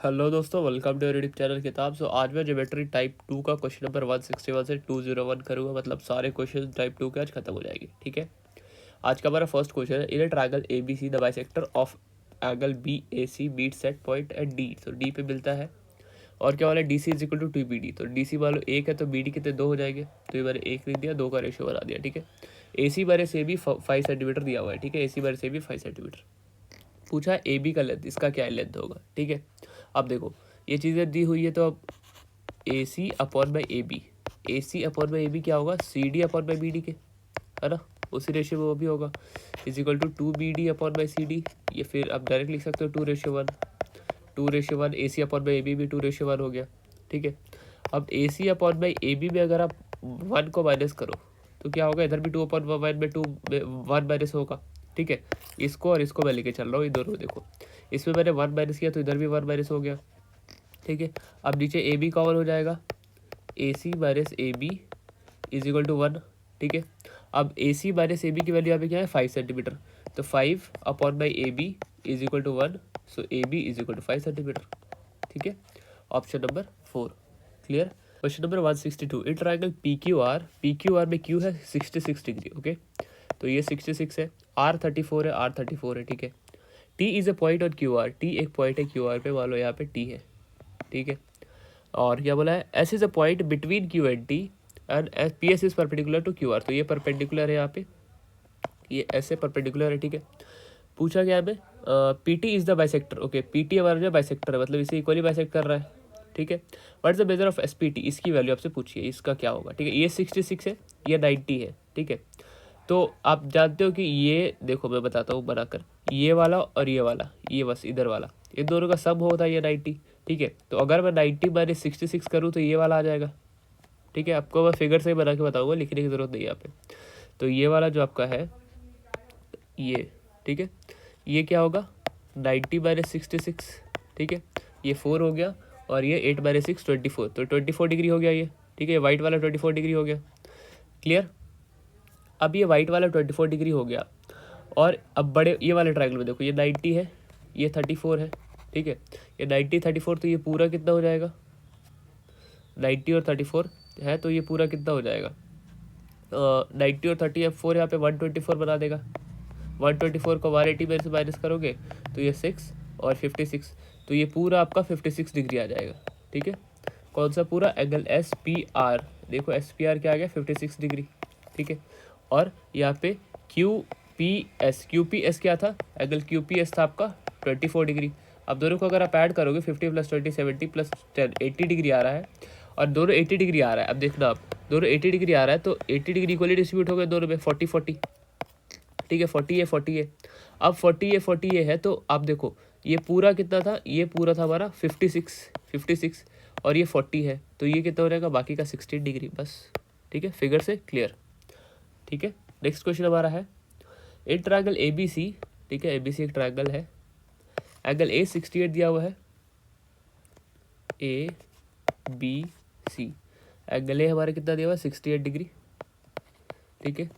Hello दोस्तों, welcome to YouTube channel किताब। आज मैं ज्योमेट्री टाइप 2 का क्वेश्चन नंबर 161 से 201 करूँगा। मतलब सारे क्वेश्चन टाइप 2 के आज खत्म हो जाएंगे। ठीक है, आज का हमारा फर्स्ट क्वेश्चन है, in a triangle A B C the bisector of angle B A C बीट सेट पॉइंट एट डी। तो डी पे मिलता है और क्या वाला है, D C is equal to two B D. तो डी सी मान लो एक है तो बी डी कितने दो हो जाएंगे। तो ये मैंने एक लिख दिया, दो का रेशियो बना दिया। ठीक है, ए सी बारे से भी 5 सेंटीमीटर दिया हुआ है। ठीक है, ए सी बारे से भी 5 सेंटीमीटर पूछा है। ए बी का लेंथ, इसका क्या लेंथ होगा। ठीक है, अब देखो ये चीज़ें दी हुई है तो अब A C upon by A B, A C upon by A B क्या होगा, C D upon by B D के, है ना। उसी रेशियो में वो भी होगा, is equal to two B D upon by C D. ये फिर आप डायरेक्ट लिख सकते हो 2:1, 2:1। A C upon by A B भी 2:1 हो गया। ठीक है, अब A C upon by A B में अगर आप 1 को माइनस करो तो क्या होगा, इधर भी 2/1 में 1 माइनस होगा। ठीक है, इसको और इसको मैं लेके चल रहा हूँ, ये दोनों देखो, इसमें मैंने 1 माइनस किया तो इधर भी 1 माइनस हो गया। ठीक है, अब नीचे ए बी कॉमन हो जाएगा, A C minus A B is equal to 1। ठीक है, अब A C minus A B की वैल्यू यहाँ पे क्या है, 5 सेंटीमीटर। तो 5 upon by A B is equal to 1, so A B is equal to 5 centimetre. ठीक है, option number 4 clear. Question number 162, in triangle P Q R में Q है 66 डिग्री। ओके, तो ये 66 है, आर 34 है, आर 34 है। ठीक है, T is a point on Q R, T एक पॉइंट है क्यू आर पे, मान लो यहाँ पे टी है। ठीक है, और क्या बोला है, S is a point between Q and T and P S is perpendicular to Q R. तो ये परपेंडिकुलर है यहाँ पे, ये ऐसे परपेंडिकुलर है। ठीक है, पूछा गया हमें P T is the bisector. Okay, P T हमारा जो बाइसेक्टर है, मतलब इसे इक्वली बाइसेक्ट कर रहा है। ठीक है, what is the measure of S P T, इसकी वैल्यू आपसे पूछिए, इसका क्या होगा। ठीक है, ये 66 है, ये 90 है। ठीक है, तो आप जानते हो कि ये देखो मैं बताता हूँ बनाकर, ये वाला और ये वाला, ये बस इधर वाला, इन दोनों का सम होता है ये 90। ठीक है, तो अगर मैं 90 माइनस 66 करूँ तो ये वाला आ जाएगा। ठीक है, आपको मैं फिगर से ही बना के बताऊंगा, लिखने की जरूरत नहीं है यहाँ पे। तो ये वाला जो आपका है ये, ठीक है, ये क्या होगा 90 माइनस 66। ठीक है, ये 4 हो गया और ये 8 माइनस 6 24, तो 24 डिग्री हो गया ये। ठीक है, वाइट वाला 24 डिग्री हो गया। क्लियर, अब ये वाइट वाला 24 डिग्री हो गया और अब बड़े ये वाले ट्रायंगल में देखो, ये 90 है, ये 34 है। ठीक है, ये 90 34, तो ये पूरा कितना हो जाएगा, 90 और 34 है तो ये पूरा कितना हो जाएगा, 90 और 34 यहाँ पे 124 बना देगा। 124 को 180 में से माइनस करोगे तो ये 6 और 56, तो ये पूरा आपका 56 डिग्री आ जाएगा। ठीक है, कौन सा पूरा, एंगल एस पी आर, देखो एस पी आर क्या आ गया 56 डिग्री। ठीक है, और यहाँ पे क्यू पी एस क्या था, एंगल क्यू पी एस था आपका 24 डिग्री। अब दोनों को अगर आप ऐड करोगे 50 + 20 70 + 10 80 डिग्री आ रहा है, और दोनों 80 डिग्री आ रहा है। अब देखना आप, दोनों 80 डिग्री आ रहा है तो 80 डिग्री इक्वली डिस्ट्रीब्यूट हो गए दोनों में 40 40। ठीक है, 40 है। अब 40 ये है तो आप देखो ये पूरा कितना था, ये पूरा था हमारा 56 और ये 40 है, तो ये कितना हो जाएगा, बाकी का 16 डिग्री बस। ठीक है, फिगर से क्लियर। ठीक है, नेक्स्ट क्वेश्चन हमारा है, एक ट्रायंगल ए बी सी। ठीक है, ए बी सी एक ट्रायंगल है, एंगल ए 68 दिया हुआ है, A B C, angle A हमारा कितना दिया हुआ है 68 डिग्री। ठीक है,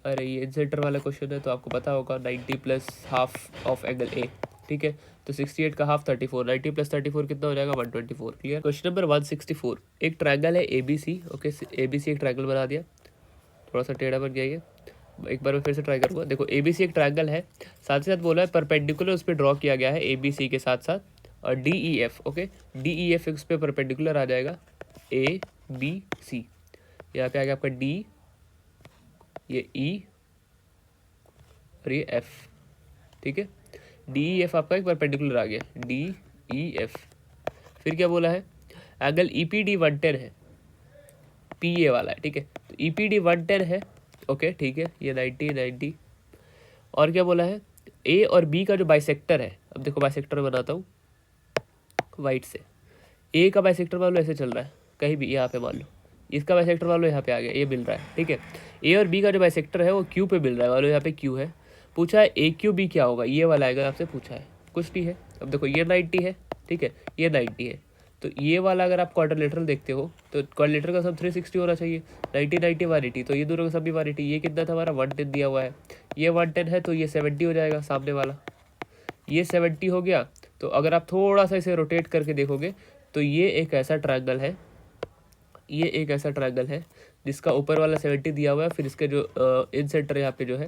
अरे ये सेंटर वाला क्वेश्चन है तो आपको पता होगा 90 + हाफ ऑफ एंगल ए। ठीक है, तो 68 का हाफ 34, 90 + 34 कितना हो जाएगा 124। क्लियर। क्वेश्चन नंबर 164, एक ट्रायंगल है A B C. Okay, A B C एक ट्रायंगल बना दिया, थोड़ा सा टेढ़ा बन गया ये, एक बार मैं फिर से ट्राई करूँगा। देखो ए बी सी एक ट्रायंगल है, साथ ही साथ बोला है परपेंडिकुलर उस पर ड्रॉ किया गया है ए बी सी के साथ साथ, और D E F. Okay, D E F उस पर परपेंडिकुलर आ जाएगा ए बी सी। यहाँ पे आ गया आपका डी, ये ई और ये एफ। ठीक है, डी ई एफ आपका एक परपेंडिकुलर आ गया, डी ई एफ। फिर क्या बोला है, एंगल ई पी डी 110 है, पी ए वाला है। ठीक है, तो ई पी डी 110 है। ओके, ठीक है, ये 90 और क्या बोला है, ए और बी का जो बाइसेक्टर है, अब देखो बाइसेक्टर बनाता हूँ वाइट से, ए का बाइसेक्टर मान लो ऐसे चल रहा है कहीं भी, यहाँ पे मान लो इसका बाइसेक्टर मान लो यहाँ पे आ गया, ये मिल रहा है। ठीक है, ए और बी का जो बाइसेक्टर है वो क्यू पे मिल रहा है, मान लो यहाँ पे क्यू है। पूछा है ए क्यू बी क्या होगा, ये वाला आएगा, आपसे पूछा है कुछ नहीं है। अब देखो ये 90 है, ठीक है, ये 90 है, तो ये वाला अगर आप क्वाड्रिलेटरल देखते हो तो क्वाड्रिलेटरल का सब 360 होना चाहिए, 90 90 180, तो ये दोनों का सब भी 180। ये कितना था हमारा 110 दिया हुआ है, ये 110 है तो ये 70 हो जाएगा सामने वाला, ये 70 हो गया तो अगर आप थोड़ा सा इसे रोटेट करके देखोगे तो ये एक ऐसा ट्रायंगल है, ये एक ऐसा ट्रायंगल है जिसका ऊपर वाला 70 दिया हुआ है, फिर इसके जो इन सेंटर यहाँ पे जो है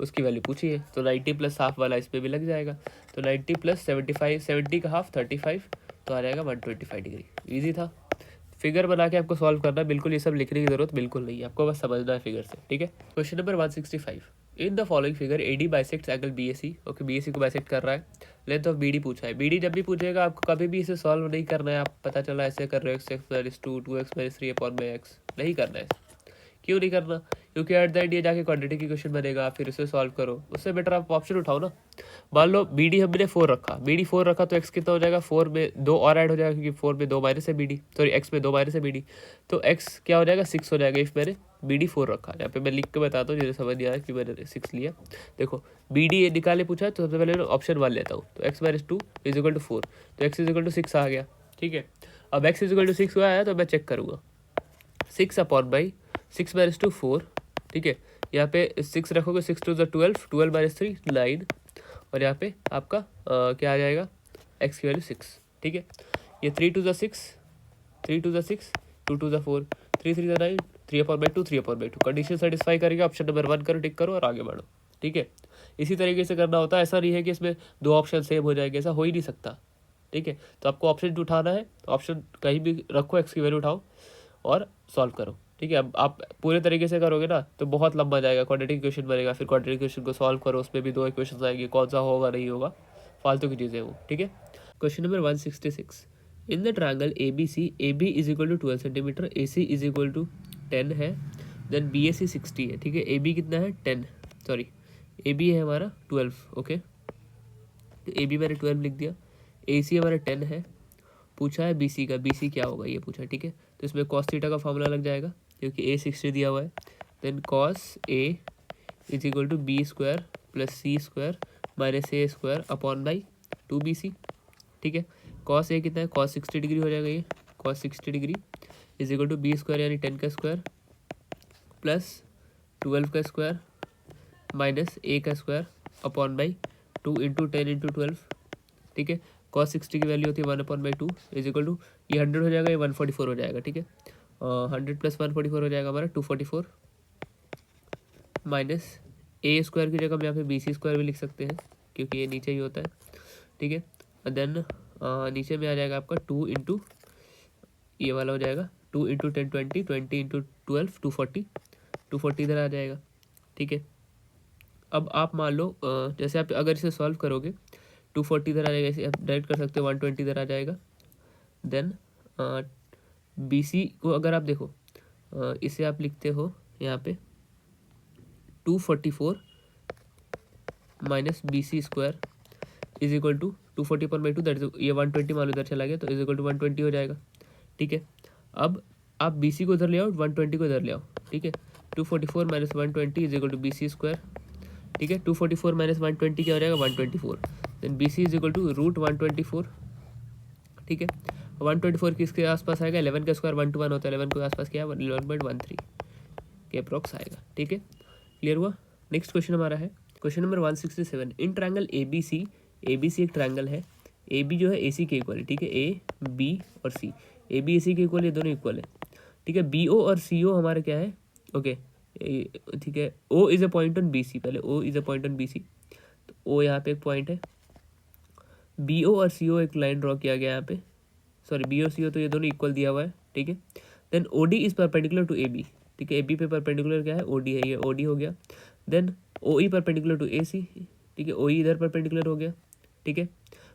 उसकी वैल्यू पूछी है, तो 90 प्लस हाफ वाला इस पर भी लग जाएगा। तो 90 प्लस 75, 70 का हाफ 35, तो आ जाएगा 125 डिग्री। ईजी था। फिगर बना के आपको सॉल्व करना, बिल्कुल ये सब लिखने की जरूरत बिल्कुल नहीं है, आपको बस समझना है फिगर से, ठीक है। Question number 165, in the following figure AD bisects angle BAC। Okay, BAC को बाइसेक्ट कर रहा है, लेंथ ऑफ BD पूछा है। BD जब भी पूछेगा आपको कभी भी इसे सॉल्व नहीं करना है, आप पता चला ऐसे कर रहे हो x(2), 2x-3/x नहीं करना है। क्यों नहीं करना? क्योंकि एट द एंड ये जाके क्वाड्रेटिक इक्वेशन बनेगा, फिर उसे सॉल्व करो, उससे बेटर आप ऑप्शन उठाओ ना। मान लो BD हमने 4 रखा, BD 4 रखा तो x कितना हो जाएगा, 4 में 2 और ऐड हो जाएगा, क्योंकि 4 में 2 माइनस है BD, सॉरी x में 2 माइनस है BD, तो x क्या हो जाएगा, 6 हो जाएगा। इफ मैंने BD 4 रखा, यहाँ पे मैं लिख के बताता हूँ जिसे समझ नहीं आया कि मैंने 6 लिया। देखो BD निकाले पूछा है, तो सबसे पहले ऑप्शन 1 लेता हूँ, तो x-2 = 4, तो x = 6 आ गया, ठीक है। अब x = 6 हुआ है तो मैं चेक करूँगा, 6/6 - 4, ठीक है। यहाँ पे 6 रखोगे, 6 × 2 = 12, 12 - 3 9, और यहाँ पे आपका क्या आ जाएगा, x की वैल्यू 6, ठीक है। ये 3 × 2 = 6, 3 × 2 = 6, 2 × 2 = 4, 3 × 3 = 9, 3/2, 3/2 कंडीशन सेटिस्फाई करेगा। ऑप्शन नंबर 1 करो, टिक करो और आगे बढ़ो, ठीक है। इसी तरीके से करना होता है, ऐसा नहीं है कि इसमें 2 ऑप्शन सेम हो जाएंगे, ऐसा हो ही नहीं सकता, ठीक है। तो आपको ऑप्शन उठाना है, ऑप्शन कहीं भी रखो, x की वैल्यू उठाओ और सॉल्व करो, ठीक है। अब आप पूरे तरीके से करोगे ना तो बहुत लंबा जाएगा, क्वाड्रेटिक इक्वेशन बनेगा, फिर क्वाड्रेटिक इक्वेशन को सॉल्व करो, उसमें भी 2 इक्वेशन आएंगे, कौन सा होगा नहीं होगा, फालतू की चीज़ें वो, ठीक है। Question number 166, in the triangle ABC, AB = 12 centimetre, AC = 10 है, देन BAC 60 है, ठीक है। AB कितना है, 10, सॉरी AB है हमारा 12, ओके, तो AB मैंने 12 लिख दिया। AC हमारा 10 है, पूछा है BC का, BC क्या होगा ये पूछा है, ठीक है। तो इसमें cos थीटा का फॉर्मूला लग जाएगा, क्योंकि A 60 दिया हुआ है, then cos A = B² + C² - A² upon by 2BC, ठीक है। cos A कितना है, cos 60 डिग्री हो जाएगा, ये cos 60 डिग्री = B² यानी 10 का स्क्वायर प्लस 12 का स्क्वायर माइनस A का स्क्वायर अपॉन बाई 2 × 10 × 12, ठीक है। cos 60 की वैल्यू होती है 1/2 = ये 100 हो जाएगा, ये 144 हो जाएगा, ठीक है। 100 + 144 हो जाएगा हमारा 244, माइनस A² की जगह हम यहाँ पे BC² भी लिख सकते हैं, क्योंकि ये नीचे ही होता है, ठीक है। देन नीचे में आ जाएगा आपका 2 × ये वाला हो जाएगा 2 × 10 20, 20 × 12 240 इधर आ जाएगा, ठीक है। अब आप मान लो जैसे आप अगर इसे सॉल्व करोगे 240 इधर आ जाएगा, इसे आप डायरेक्ट कर सकते हो, 120 इधर आ जाएगा। देन BC को अगर आप देखो, इसे आप लिखते हो यहाँ पे 244 माइनस BC² = 240/2, दैट इज ये 120 मान लो इधर चला गया, तो = 120 हो जाएगा, ठीक है। अब आप BC को इधर ले आओ, 120 को इधर ले आओ, ठीक है। 244 - 120 = BC², ठीक है। 244 - 120 क्या हो जाएगा, 124, देन BC = √124, ठीक है। 124 किसके आसपास आएगा, 11 का स्क्वायर 1 to 1 होता है, 11 के आसपास क्या है, 11.13 के अप्रॉक्स आएगा, ठीक है। क्लियर हुआ। नेक्स्ट क्वेश्चन हमारा है question number 167, in triangle ABC, ABC एक ट्रायंगल है, AB जो है AC के इक्वल है, ठीक है। A B और C, AB AC के इक्वल, ये दोनों इक्वल है, ठीक है। BO और CO हमारा क्या है, ओके, ठीक है। O is a point on BC, पहले O is a point on BC, तो O यहाँ पे एक पॉइंट है, BO और CO एक लाइन ड्रॉ किया गया यहाँ पे, सॉरी BO और CO तो ये दोनों इक्वल दिया हुआ है, ठीक है। Then OD is perpendicular to AB, ठीक है। AB पे परपेंडिकुलर क्या है, OD है, ये OD हो गया। Then OE perpendicular to AC, ठीक है, OE इधर परपेंडिकुलर हो गया, ठीक है।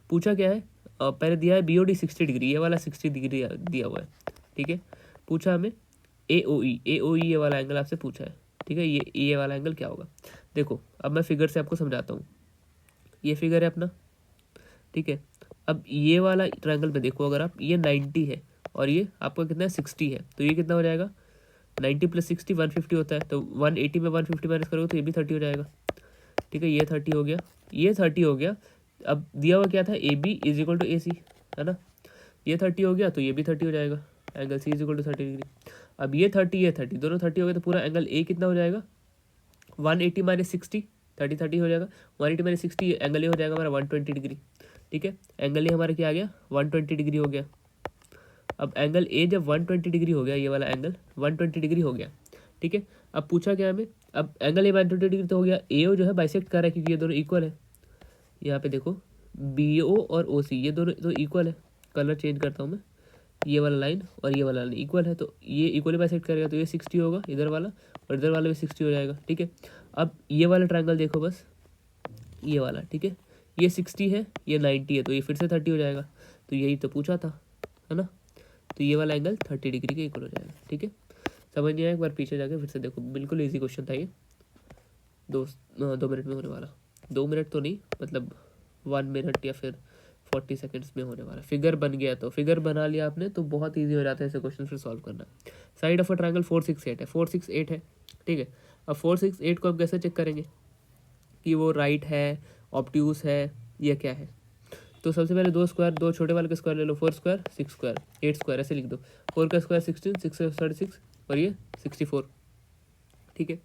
पूछा क्या है, पहले दिया है BOD 60 डिग्री, ये वाला 60 डिग्री दिया हुआ है, ठीक है। पूछा हमें AOE ये वाला एंगल आपसे पूछा है, ठीक है। ये वाला एंगल क्या होगा, देखो अब मैं फिगर से आपको समझाता हूँ। ये फिगर है अपना, ठीक है। अब ये वाला ट्रायंगल पे देखो, अगर आप, ये 90 है और ये आपका कितना है, 60 है, तो ये कितना हो जाएगा, 90 + 60 150 होता है, तो 180 में 150 माइनस करोगे तो ये भी 30 हो जाएगा, ठीक है। ये 30 हो गया, ये 30 हो गया। अब दिया हुआ क्या था, AB = AC, है ना। ये 30 हो गया तो ये भी 30 हो जाएगा, एंगल C = 30 डिग्री। अब ये 30, ये 30, दोनों 30 हो गए, तो पूरा एंगल A कितना हो जाएगा, 180 - 60, 30 30 हो जाएगा, 180 - 60 एंगल A हो जाएगा हमारा 120 डिग्री, ठीक है। एंगल ए हमारा क्या आ गया 120 डिग्री हो गया। अब एंगल ए जब 120 डिग्री हो गया, ये वाला एंगल 120 डिग्री हो गया, ठीक है। अब पूछा क्या हमें, अब एंगल ए 120 डिग्री तो हो गया, ए ओ जो है बाइसेक्ट कर रहा है क्योंकि ये दोनों इक्वल है। यहाँ पे देखो बी ओ और ओ सी ये दोनों तो इक्वल है। कलर चेंज करता हूँ मैं, ये वाला लाइन और ये वाला लाइन इक्वल है, तो ये इक्वली बाइसेक्ट करेगा, तो ये 60 होगा इधर वाला, और इधर वाला भी 60 हो जाएगा, ठीक है। अब ये वाला ट्रायंगल देखो बस, ये वाला, ठीक है, ये 60 है, ये 90 है, तो ये फिर से 30 हो जाएगा। तो यही तो पूछा था, है ना। तो ये वाला एंगल 30 डिग्री के इक्वल हो जाएगा, ठीक है। समझ नहीं आया, एक बार पीछे जाके फिर से देखो, बिल्कुल ईजी क्वेश्चन था ये। 2 मिनट में होने वाला, 2 मिनट तो नहीं, मतलब 1 मिनट या फिर 40 सेकंड्स में होने वाला। फिगर बन गया, तो फिगर बना लिया आपने तो बहुत ईजी हो जाता है ऐसे क्वेश्चन फिर सॉल्व करना। साइड ऑफ अ ट्रायंगल 468 है, 468 है, ठीक है। अब 468 को आप कैसे चेक करेंगे कि वो राइट है, ऑब्ट्यूस है, या क्या है। तो सबसे पहले 2 स्क्वायर, 2 छोटे वाले के स्क्वायर ले लो, 4 स्क्वायर 6 स्क्वायर 8 स्क्वायर ऐसे लिख दो। 4 का स्क्वायर 16, 6 का 36 और ये 64, ठीक है।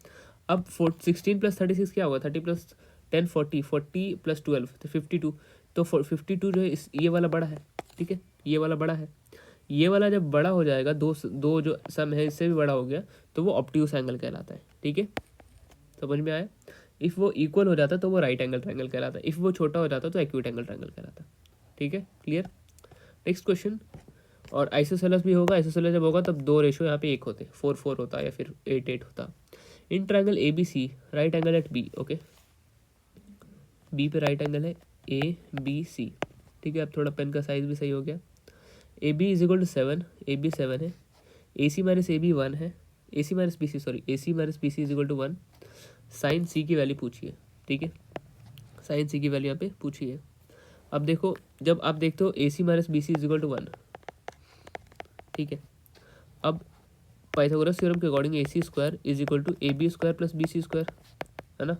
अब 16 प्लस 36 क्या होगा, 30 प्लस 10 40, 40 प्लस 12 तो 52। तो 52 जो है इस ये वाला बड़ा है, ठीक है, ये वाला बड़ा है। ये वाला जब बड़ा हो जाएगा, दो जो सम है इससे भी बड़ा हो गया, तो वो ऑब्ट्यूस एंगल कहलाता है, ठीक है। समझ में आया। इफ़ वो इक्वल हो जाता तो वो राइट एंगल ट्रायंगल कहलाता है, इफ़ वो छोटा हो जाता तो एक्यूट एंगल ट्रायंगल कहलाता, ठीक है। क्लियर। नेक्स्ट क्वेश्चन, और आइसोसेलेस भी होगा। आइसोसेलेस जब होगा तब 2 रेशो यहाँ पे 1 होते, 4 होता या फिर 8 होता। In triangle A B C right angle at B, okay, B पे राइट एंगल है ए बी सी, ठीक है। अब थोड़ा पेन का साइज भी सही हो गया। A B is equal to 7, A B 7 है, A C minus A B 1 है, A C minus B C sorry A C minus B C is equal to 1। Sine C की वैल्यू पूछिए, ठीक है, साइन सी की value यहाँ पे पूछिए। अब देखो जब आप देखते हो A C minus B C is equal to 1, ठीक है। अब पाइथागोरस थ्योरम के according A C square is equal to A B square plus B C square, है ना।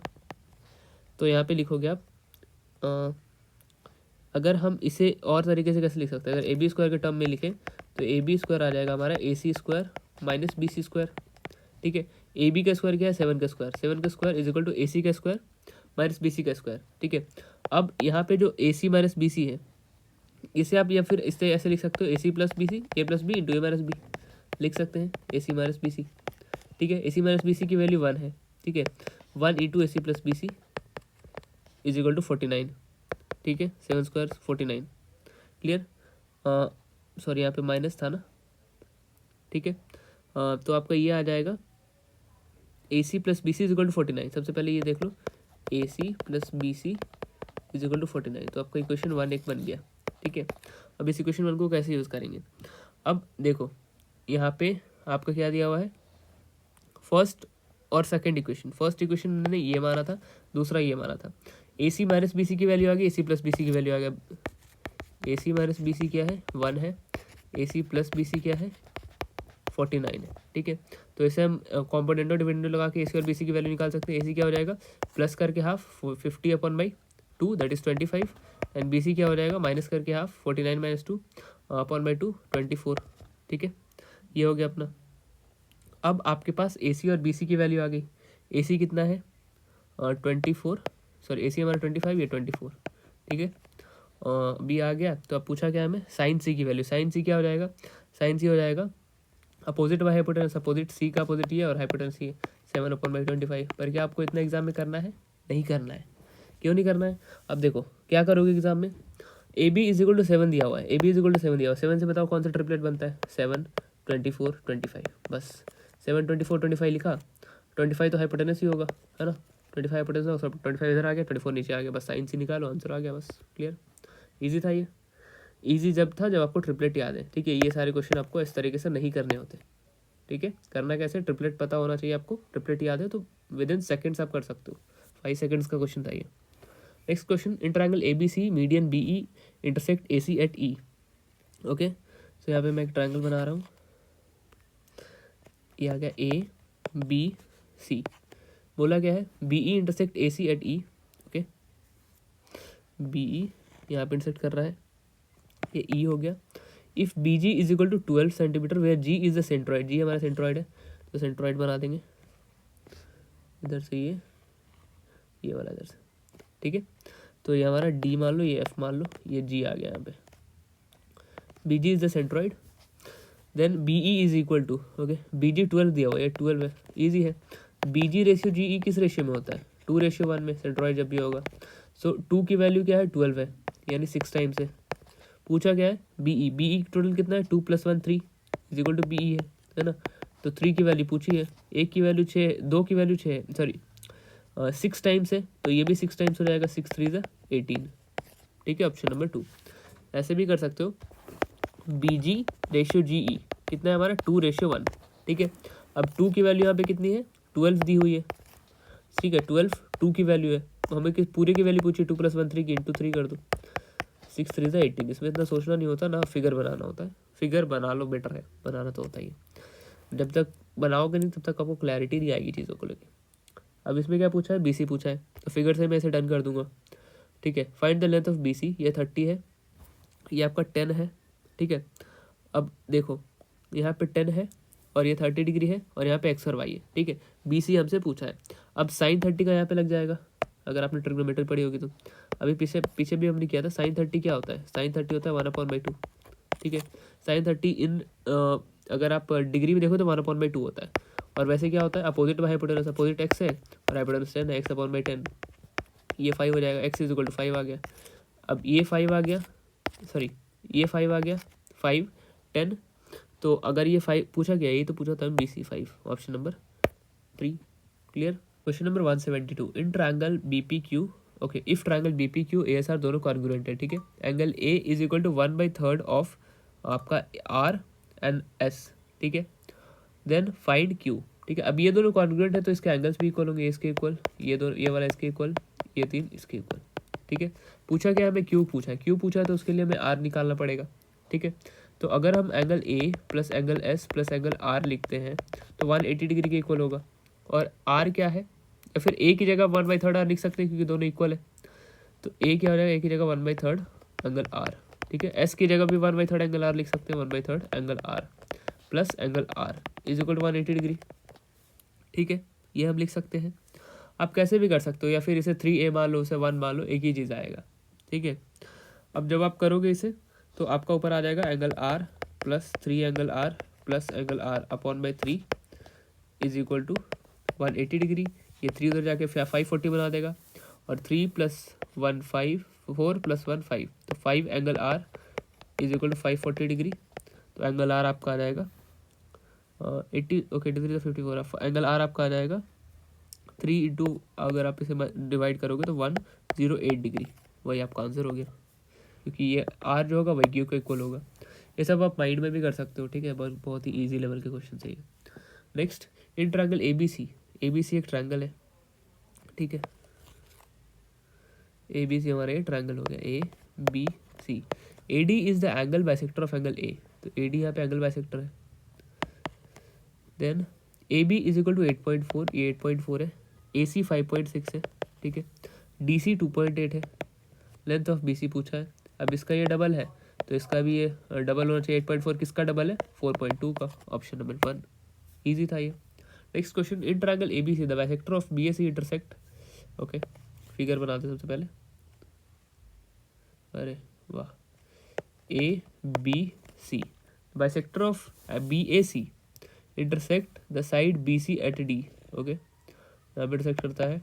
तो यहाँ पे लिखोगे आप अगर हम इसे और तरीके से कैसे लिख सकते हैं, अगर ए बी स्क्वायर के टर्म में लिखें तो ए बी स्क्वायर आ जाएगा हमारा A C square minus B C square, ठीक है। ए बी का स्क्वायर क्या है 7 का स्क्वायर, 7 का square is equal to A सी का स्क्वायर माइनस बी सी का स्क्वायर, ठीक है। अब यहाँ पे जो ए सी माइनस बी सी है, इसे आप या फिर इससे ऐसे लिख सकते हो A C plus B C, A plus B into A minus B लिख सकते हैं, ए सी माइनस बी सी, ठीक है। ए सी माइनस बी सी की वैल्यू 1 है, ठीक है। 1 into A C plus B C is equal to 49, ठीक है। 7 स्क्वायर 49, क्लियर। सॉरी यहाँ पे माइनस था ना, ठीक है। तो आपका ये आ जाएगा A C plus B C is equal to 49। सबसे पहले ये देख लो, A C plus B C is equal to 49, तो आपका इक्वेशन 1 एक बन गया, ठीक है। अब इस इक्वेशन 1 को कैसे यूज़ करेंगे, अब देखो यहाँ पे आपका क्या दिया हुआ है, फर्स्ट और सेकंड इक्वेशन। फर्स्ट इक्वेशन मैंने ये माना था, दूसरा ये माना था। ए सी माइनस बी सी की वैल्यू आ गई, ए सी प्लस बी सी की वैल्यू आ गया। ए सी माइनस बी सी क्या है 1 है, A C plus B C क्या है 49 है, ठीक है। तो इसे हम कॉम्पोनेंट और डिविडेंड लगा के ए सी और बी सी की वैल्यू निकाल सकते हैं। ए सी क्या हो जाएगा प्लस करके half 50/2 that is 25, and B C क्या हो जाएगा माइनस करके हाफ 49 माइनस 2 /2 24, ठीक है। ये हो गया अपना। अब आपके पास ए सी और बी सी की वैल्यू आ गई। ए सी कितना है 24, सॉरी ए सी हमारा 25, ये 24, ठीक है। बी आ गया, तो अब पूछा क्या हमें साइन सी की वैल्यू। साइन सी क्या हो जाएगा, साइन सी हो जाएगा opposite by hypotenuse, opposite C का अपोजिट ये और हाइपोटेनस ये 7/25। पर क्या आपको इतना एग्जाम में करना है, नहीं करना है। क्यों नहीं करना है, अब देखो क्या करोगे एग्जाम में, A B is equal to 7 दिया हुआ है, A B is equal to 7 दिया हुआ है, 7 से बताओ कौन सा ट्रिपलेट बनता है 7 24 25, बस 7 24 25 लिखा, 25 तो हाइपोटेनस ही होगा, है ना। 25 हाइपोटेनस, 25 इधर आ गया, 24 नीचे आ गया, बस साइन सी निकालो, आंसर आ गया, बस क्लियर। ईजी था ये, ईजी जब था जब आपको ट्रिपलेट याद है, ठीक है। ये सारे क्वेश्चन आपको इस तरीके से नहीं करने होते, ठीक है। करना कैसे, ट्रिपलेट पता होना चाहिए आपको, ट्रिपलेट याद है तो विद इन सेकेंड्स आप कर सकते हो। 5 सेकेंड्स का क्वेश्चन था ये। Next question, in triangle A B C median B E intersect A C at E, okay. तो यहाँ पे मैं एक ट्रायंगल बना रहा हूँ, ये आ गया ए बी सी, बोला क्या है B E intersect A C at E, okay. B E यहाँ पे इंटरसेक्ट कर रहा है, ये ई हो गया। If B G is equal to 12 centimetre where G is the centroid, G हमारा सेंट्रॉइड है, तो सेंट्रॉइड बना देंगे इधर से, ये वाला इधर से, ठीक है। तो ये हमारा डी मान लो, ये एफ मान लो, ये जी आ गया यहाँ पे। B G is the centroid. Then B E is equal to, okay B G 12 दिया हुआ है, 12 है, ईजी है। बी जी रेशियो जी ई किस रेशियो में होता है? 2:1 में सेंट्रॉइड जब भी होगा। सो 2 की वैल्यू क्या है? 12 है, यानी 6 टाइम्स है। पूछा क्या है? बी ई टोटल कितना है? 2 + 1 3 is equal to B E है ना। तो 3 की वैल्यू पूछी है, 1 की वैल्यू 6, 2 की वैल्यू 6, सॉरी 6 टाइम्स है, तो ये भी 6 टाइम्स हो जाएगा, 6 3 = 18। ठीक है, ऑप्शन नंबर 2। ऐसे भी कर सकते हो, बी जी रेशियो जी ई कितना है हमारा? 2:1। ठीक है, अब 2 की वैल्यू यहाँ पे कितनी है? 12 दी हुई है। ठीक है, 12 2 की वैल्यू है, तो हमें किस पूरे की वैल्यू पूछी? 2 + 1 3 की, इंटू 3 कर दो, 6 3 = 18। इसमें इतना सोचना नहीं होता ना, फिगर बनाना होता है। फिगर बना लो, बेटर है, बनाना तो होता ही है। जब तक बनाओगे नहीं तब तक आपको क्लैरिटी नहीं आएगी चीज़ों को लेकर। अब इसमें क्या पूछा है? बीसी पूछा है, तो फिगर से मैं इसे डन कर दूंगा। ठीक है, find the length of BC, ये 30 है, ये आपका 10 है। ठीक है, अब देखो यहाँ पे 10 है और ये 30 डिग्री है और यहाँ पे एक्स और वाई है। ठीक है, बीसी हमसे पूछा है। अब साइन 30 का यहाँ पे लग जाएगा, अगर आपने ट्रिग्नोमेट्री पढ़ी होगी तो। अभी पीछे भी हमने किया था। साइन 30 क्या होता है? साइन 30 होता है 1/2। ठीक है, साइन 30 इन अगर आप डिग्री में देखो तो 1/2 होता है। और वैसे क्या होता है? Opposite by hypotenuse, opposite x है और हाइपोटेनस 10 है, x/10। ये 5 हो जाएगा, x = 5 आ गया। अब ये 5 आ गया, सॉरी ये 5 आ गया, 5 10। तो अगर ये 5 पूछा गया, ये तो पूछा था B C 5, option number 3। Clear. Question number 172, in triangle B P Q, okay if triangle B P Q A S R दोनों कॉन्ग्रुएंट है। ठीक है, angle A is equal to 1/3 of आपका आर एंड एस। ठीक है, then find Q. ठीक है, अब ये दोनों कॉन्ग्रुएंट है तो इसके एंगल्स भी इक्वल होंगे, इसके इक्वल, ये दोनों, ये वाला इसके इक्वल, ये 3 इसके इक्वल। ठीक है, पूछा क्या हमें? क्यू पूछा है। क्यू पूछा है तो उसके लिए हमें आर निकालना पड़ेगा। ठीक है, तो अगर हम angle A plus angle S plus angle R लिखते हैं तो 180 डिग्री के इक्वल होगा। और आर क्या है? या फिर ए की जगह 1/3 आर लिख सकते हैं क्योंकि दोनों इक्वल है। तो ए क्या हो जाएगा? ए की जगह 1/3 एंगल आर। ठीक है, एस की जगह भी 1/3 एंगल आर लिख सकते हैं, 1/3 angle R plus angle R is equal to 180 degree. ठीक है, ये हम लिख सकते हैं। आप कैसे भी कर सकते हो, या फिर इसे 3a मान लो, उसे 1 मान लो, एक ही चीज़ आएगा। ठीक है, अब जब आप करोगे इसे तो आपका ऊपर आ जाएगा angle R plus 3 angle R plus angle R upon by 3 is equal to 180 degree. ये 3 उधर जाके 540 बना देगा, और 3 + 1 5, 4 + 1 5, तो 5 angle R is equal to 540 degree. तो एंगल आर आपका आ जाएगा 80, ओके डिग्री तो 54, एंगल आर आपका आ जाएगा 3 इंटू, अगर आप इसे डिवाइड करोगे तो 108 डिग्री, वही आपका आंसर हो गया, क्योंकि ये आर जो होगा वही क्यू का इक्वल होगा। ये सब आप माइंड में भी कर सकते हो। ठीक है, बहुत ही इजी लेवल के क्वेश्चन है ये। Next, in triangle A B C एक ट्रायंगल है। ठीक है, ए बी सी हमारा ये ट्रायंगल हो गया, A B C. A D is the angle bisector of angle A, तो ए डी यहाँ पे एंगल बाइसेक्टर है। Then A B is equal to 8.4, ये 8.4 है, ए सी 5.6 है। ठीक है, डी सी 2.8 है। लेंथ ऑफ बी सी पूछा है, अब इसका ये डबल है तो इसका भी ये डबल होना चाहिए। 8.4 किसका डबल है? 4.2 का, ऑप्शन नंबर 1। ईजी था ये। Next question, in triangle A B C the bisector of B A C intersect, okay figure बनाते सबसे पहले। अरे वाह, A B C bisector of B A C intersect the side B C at D, okay यहाँ पे intersect करता है।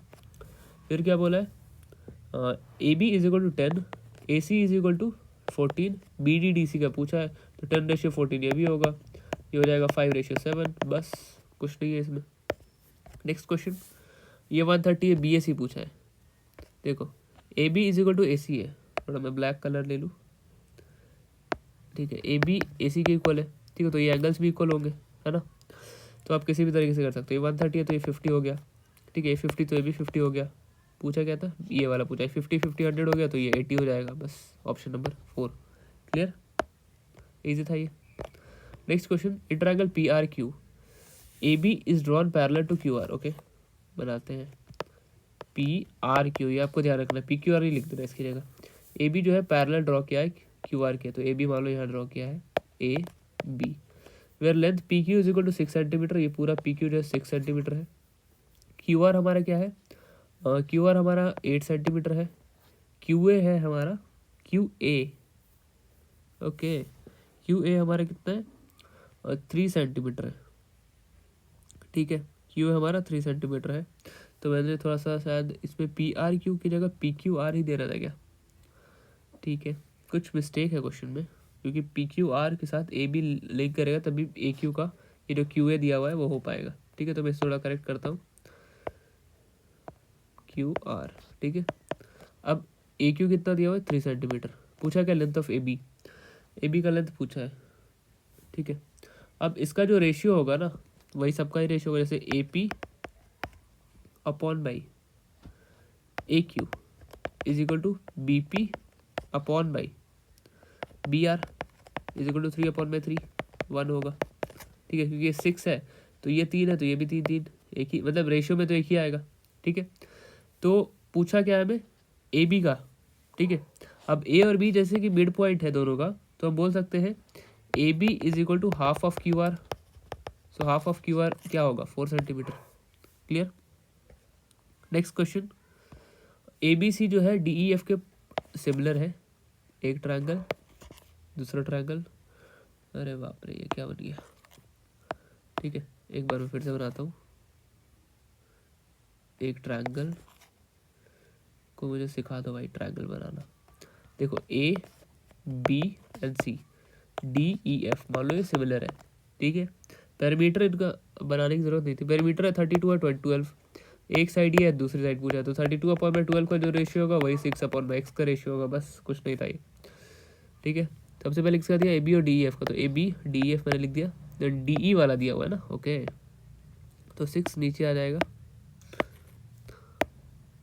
फिर क्या बोला है? A B is equal to 10, A C is equal to 14, B D D C का पूछा है तो 10:14 ये भी होगा, ये हो जाएगा 5:7, बस कुछ नहीं है इसमें। नेक्स्ट क्वेश्चन, ये 130 है, बी ए सी पूछा है। देखो A B is equal to A C है, थोड़ा मैं ब्लैक कलर ले लूँ। ठीक है, ए बी ए सी के इक्वल है। ठीक है, तो ये एंगल्स भी इक्वल होंगे, है ना। तो आप किसी भी तरीके से कर सकते हो। ये 130 है तो ये 50 हो गया। ठीक है, ये 50 तो ये भी 50 हो गया। पूछा क्या था? ये वाला पूछा है, 50 50 100 हो गया तो ये 80 हो जाएगा, बस ऑप्शन नंबर 4। क्लियर, इजी था ये। Next question, in triangle P Q R A B is drawn parallel to Q R, okay बनाते हैं पी आर क्यू, ये आपको ध्यान रखना है, पी क्यू आर ही लिख देना इसकी जगह। ए बी जो है पैरेलल ड्रॉ किया है क्यू आर के, तो ए बी मान लो यहाँ ड्रॉ किया है A B, where length P Q is equal to 6 centimetre, ये पूरा पी क्यू जो है 6 सेंटीमीटर है। क्यू आर हमारा क्या है? क्यू आर हमारा 8 सेंटीमीटर है। क्यू ए है हमारा, Q A, okay, Q A हमारा कितना है, 3 सेंटीमीटर है, ठीक है, क्यू ए हमारा 3 सेंटीमीटर है। तो मैंने थोड़ा सा शायद इसमें पी आर क्यू की जगह पी क्यू आर ही देना था क्या, ठीक है, कुछ मिस्टेक है क्वेश्चन में, क्योंकि पी क्यू आर के साथ ए बी लिंक करेगा तभी ए क्यू का ये जो क्यू ए दिया हुआ है वो हो पाएगा, ठीक है। तो मैं इसे थोड़ा करेक्ट करता हूँ, क्यू आर, ठीक है। अब ए क्यू कितना दिया हुआ है, 3 सेंटीमीटर, पूछा क्या लेंथ ऑफ ए बी का लेंथ पूछा है, ठीक है। अब इसका जो रेशियो होगा ना वही सबका ही रेशियो होगा, जैसे A P upon by A Q is equal to B P upon by B R is equal to 3 upon by 3, 1 होगा, ठीक है, क्योंकि ये 6 है तो ये 3 है तो ये भी 3 एक ही, मतलब रेशियो में तो एक ही आएगा, ठीक है। तो पूछा क्या है हमें, ए बी का, ठीक है। अब ए और बी जैसे कि मिड पॉइंट है दोनों का, तो हम बोल सकते हैं A B is equal to half of Q R, so half of Q R क्या होगा, 4 centimetre, clear. Next question, A B C जो है डी ई एफ के सिमिलर है, एक ट्रायंगल दूसरा ट्रायंगल, अरे बाप रे ये क्या बन गया, ठीक है, एक बार मैं फिर से बनाता हूँ, एक ट्रायंगल को मुझे सिखा दो भाई ट्रायंगल बनाना। देखो A B and C D E F मान लो ये सिमिलर है, ठीक है। पैरामीटर इनका बनाने की जरूरत नहीं थी, पैरामीटर है 32 और 12, एक साइड ये है दूसरी साइड पूछा, तो 32 अपॉन बाई 12 का जो रेशियो होगा वही 6 अपॉन बाई एक्स का रेशियो होगा, बस कुछ नहीं था ये, ठीक है। सबसे पहले किसका दिया, ए बी और डी ई एफ का, तो A B D E F मैंने लिख दिया, तो डी ई वाला दिया हुआ है ना, ओके, तो 6 नीचे आ जाएगा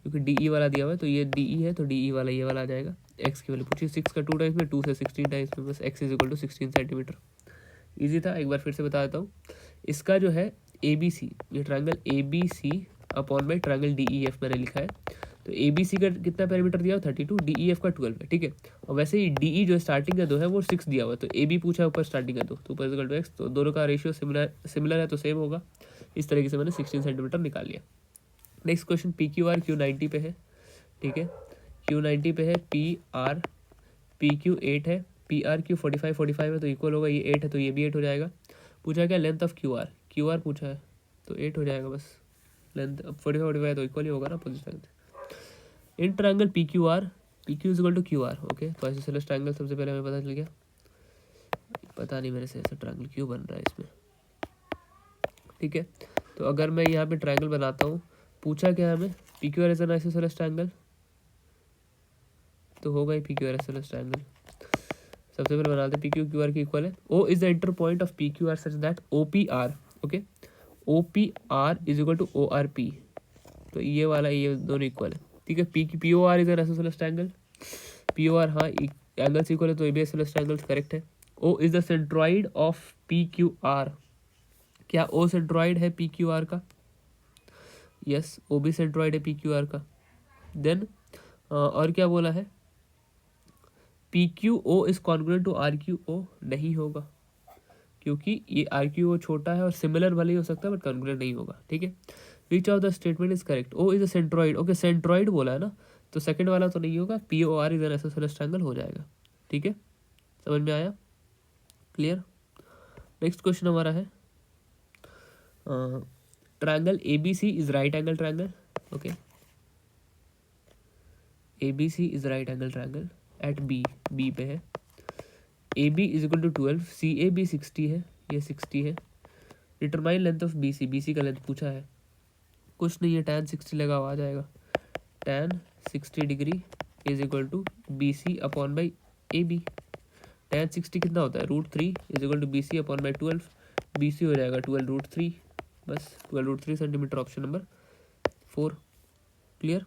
क्योंकि डी ई वाला दिया हुआ है, तो ये डी ई है तो डी ई वाला ये वाला आ जाएगा। एक्स की वैल्यू पूछी 6 का 2 टाइम्स में, 2 से 16 टाइम्स में, बस x is equal to 16 centimetre, easy था। एक बार फिर से बता देता हूँ, इसका जो है ए बी सी, ये triangle A B C upon by triangle D E F मैंने लिखा है, तो ए बी सी का कितना पैरामीटर दिया हुआ 32, डी ई एफ का 12 है, ठीक है। और वैसे ही डी ई जो स्टार्टिंग का 2 है वो 6 दिया हुआ है, तो ए बी पूछा ऊपर स्टार्टिंग का 2, तो ऊपर इक्वल टू एक्स, तो दोनों का रेशियो सिमिलर है तो सेम होगा, इस तरीके से मैंने 16 सेंटीमीटर निकाल लिया। Next question, P Q are Q 90 पे है, ठीक है, क्यू 90 पे है, पी क्यू 8 है, पी आर क्यू 45 है, तो इक्वल होगा, ये 8 है तो ये भी 8 हो जाएगा। पूछा क्या लेंथ ऑफ क्यू आर पूछा है तो 8 हो जाएगा, बस लेंथ अब 45 है तो इक्वल ही होगा ना opposite. In triangle P Q is equal to Q R, okay, तो आइसोसेलेस ट्रायंगल सबसे पहले हमें पता चल गया, पता नहीं मेरे से ऐसा ट्रायंगल क्यों बन रहा है इसमें, ठीक है। तो अगर मैं यहाँ पे ट्रायंगल बनाता हूँ, पूछा क्या हमें, P Q R is an isosceles triangle, तो होगा ही P Q R isosceles triangle. सबसे पहले बना दें पी क्यू क्यू आर की इक्वल है, O is the inter point of P Q R such that O P R, okay, O P R is equal to O R P, तो ये वाला ये दोनों इक्वल है, ठीक है। P O R is an isosceles triangle, P O R हाँ angles equal है तो ये भी आइसोसेलेस ट्रायंगल करेक्ट है। O is the centroid of P Q R, क्या ओ सेंट्रॉइड है पी क्यू आर का, यस ओ भी सेंट्रॉइड है पी क्यू आर का। देन और क्या बोला है, P Q O is congruent to R Q O, नहीं होगा क्योंकि ये आर क्यू ओ छोटा है और सिमिलर भले ही हो सकता है बट कॉन्ग्रुएंट नहीं होगा, ठीक है। Which of the statement is correct, O is a centroid, okay centroid बोला है ना, तो सेकंड वाला तो नहीं होगा, P O R is an isosceles triangle हो जाएगा, ठीक है, समझ में आया, क्लियर। नेक्स्ट क्वेश्चन हमारा है, triangle A B C is right angle triangle, okay, A B C is right angle triangle at B पे है, A B is equal to 12, C A B 60 है, ये 60 है। Determine length of B C का length पूछा है, कुछ नहीं है, tan 60 लगा हुआ आ जाएगा, tan 60 degree is equal to B C upon by A B, tan 60 कितना होता है √3 is equal to B C upon by 12, B C हो जाएगा 12√3, बस 12√3 centimetre, option number 4, clear.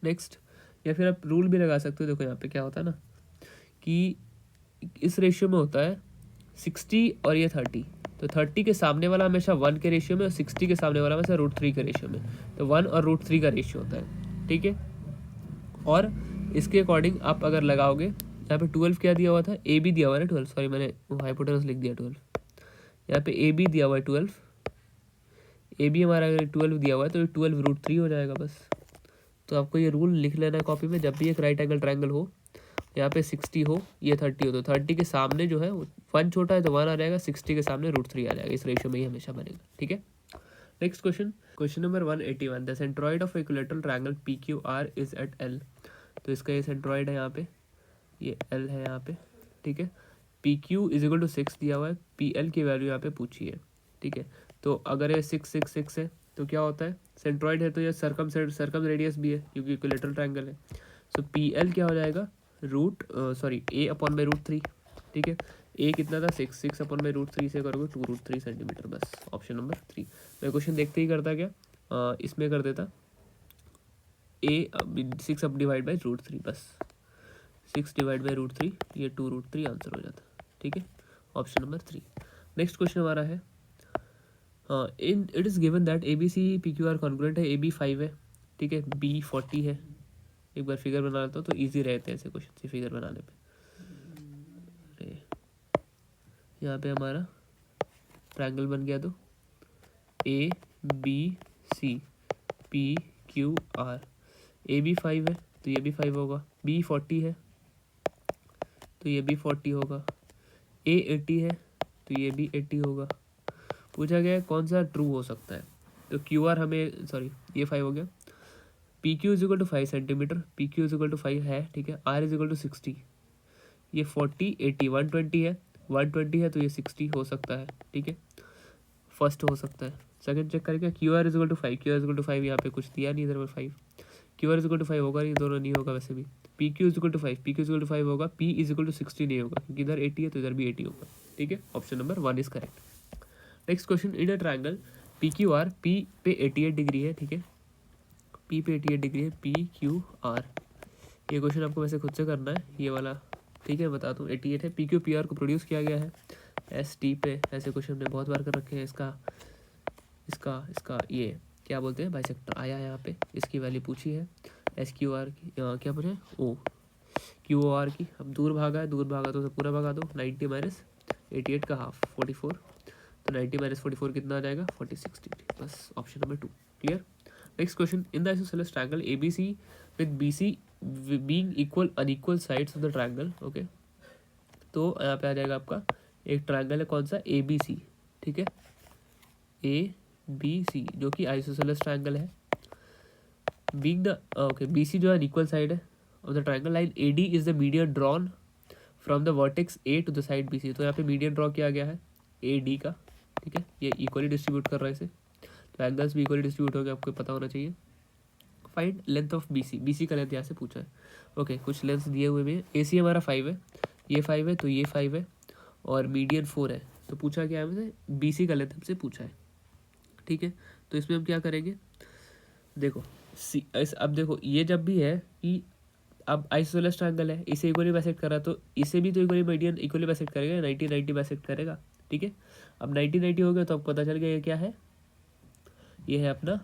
Next, या फिर आप रूल भी लगा सकते हो, देखो यहाँ पे क्या होता है ना कि इस रेशियो में होता है 60 और ये 30, तो 30 के सामने वाला हमेशा 1 के रेशियो में और 60 के सामने वाला हमेशा √3 के रेशियो में, तो 1 और √3 का रेशियो होता है, ठीक है। और इसके अकॉर्डिंग आप अगर लगाओगे, यहाँ पे 12 क्या दिया हुआ था, ए बी दिया हुआ है ना 12, सॉरी मैंने हाइपोटेनस लिख दिया 12, यहाँ पे ए बी दिया हुआ है 12, ए बी हमारा अगर 12 दिया हुआ है तो 12√3 हो जाएगा, बस तो आपको ये रूल लिख लेना है कॉपी में, जब भी एक राइट एंगल ट्रायंगल हो, यहाँ पे 60 हो, ये 30 हो, तो 30 के सामने जो है 1 छोटा है तो 1 आ जाएगा, 60 के सामने √3 आ जाएगा, इस रेशियो में ही हमेशा बनेगा, ठीक है। Next question, question number 181, the centroid of equilateral triangle PQR is at L। तो इसका ये सेंट्रॉइड है यहाँ पे, ये L है यहाँ पे, ठीक है। PQ इज इक्वल टू 6 दिया हुआ है, PL की वैल्यू यहाँ पे पूछी है, ठीक है। तो अगर ये 6 6 6 है तो क्या होता है, सेंट्रॉइड है तो ये सर्कम रेडियस भी है क्योंकि इक्विलेटरल ट्रायंगल है। सो PL क्या हो जाएगा, A/√3, ठीक है। ए कितना था, 6, 6/√3 से करोगे 2√3 सेंटीमीटर, बस ऑप्शन नंबर 3। मैं क्वेश्चन देखते ही करता क्या, इसमें कर देता A 6 अब डिवाइड बाई √3, बस 6 डिवाइड बाई √3, ये 2√3 आंसर हो जाता, ठीक है, ऑप्शन नंबर 3। नेक्स्ट क्वेश्चन हमारा है, in it is given that ABC PQR congruent है, AB 5 है, ठीक है, B 40 है। एक बार फिगर बना लेता हूँ तो ईजी रहते हैं ऐसे क्वेश्चन से फिगर बनाने पे। यहाँ पे हमारा ट्रायंगल बन गया, तो ABC PQR, AB 5 है तो ये भी 5 होगा, B 40 है तो ये भी 40 होगा, A 80 है तो ये भी 80 होगा। पूछा गया है कौन सा ट्रू हो सकता है, तो QR हमें ये 5 हो गया, PQ is equal to 5 centimetre, PQ is equal to 5 है, ठीक है। R इज इक्वल टू 60, ये 40 80 120 है, 120 है तो ये 60 हो सकता है, ठीक है, फर्स्ट हो सकता है। सेकंड चेक करके QR is equal to 5, QR is equal to 5 यहाँ पे कुछ दिया नहीं, इधर पर 5, QR इज इक्वल टू 5 होगा नहीं, दोनों नहीं होगा वैसे भी। PQ is equal to 5, PQ is equal to 5 होगा, P इज इक्वल टू 60 नहीं होगा क्योंकि इधर 80 है तो इधर भी 80 होगा, ठीक है, option number 1 is correct. Next question, in a triangle PQR, P पे 88 डिग्री है, ठीक है, P पे 88 डिग्री है, PQR, ये क्वेश्चन आपको वैसे खुद से करना है ये वाला, ठीक है, बता दूँ 88 है, PQPR को प्रोड्यूस किया गया है ST पे, ऐसे क्वेश्चन हमने बहुत बार कर रखे हैं। इसका ये क्या बोलते हैं, बाइसेक्टर आया है यहाँ पे, इसकी वैल्यू पूछी है, SQR की क्या पूछे, QOR की। अब दूर भागा तो उसे पूरा भगा दो, 90 माइनस 88 का हाफ 44, तो 90 माइनस 44 कितना आ जाएगा, 46 डिग्री, बस option number 2 clear. Next question, in the isosceles triangle ABC with BC being equal unequal sides of the triangle, okay, तो यहाँ पे आ जाएगा आपका एक ट्रायंगल है कौन सा, ABC, ठीक है, ABC जो कि आइसोसेलेस ट्रायंगल है, बीइंग द BC जो है इक्वल साइड है of the triangle, line AD is the median drawn from the vertex A to the side BC, तो यहाँ पे मीडियन ड्रॉ किया गया है AD का, ठीक है, ये इक्वली डिस्ट्रीब्यूट कर रहा है इसे, तो एंगल्स भी इक्वली डिस्ट्रीब्यूट हो गया, आपको पता होना चाहिए। फाइंड लेंथ ऑफ BC का लेंथ यहाँ से पूछा है, ओके, कुछ लेंथ दिए हुए में, AC हमारा 5 है, ये 5 है तो ये 5 है, और मीडियन 4 है, तो पूछा क्या है हमसे, BC का लेंथ हमसे पूछा है, ठीक है। तो इसमें हम क्या करेंगे, देखो अब देखो ये जब भी है कि अब आइसोसेलेस ट्रायंगल है, इसे इक्वली बाइसेक्ट कर रहा तो इसे भी तो इक्वली मीडियन इक्वली बाइसेक्ट करेगा, 90 90 बाइसेक्ट करेगा, ठीक है। अब 90 90 हो गया तो अब पता चल गया ये क्या है, ये है अपना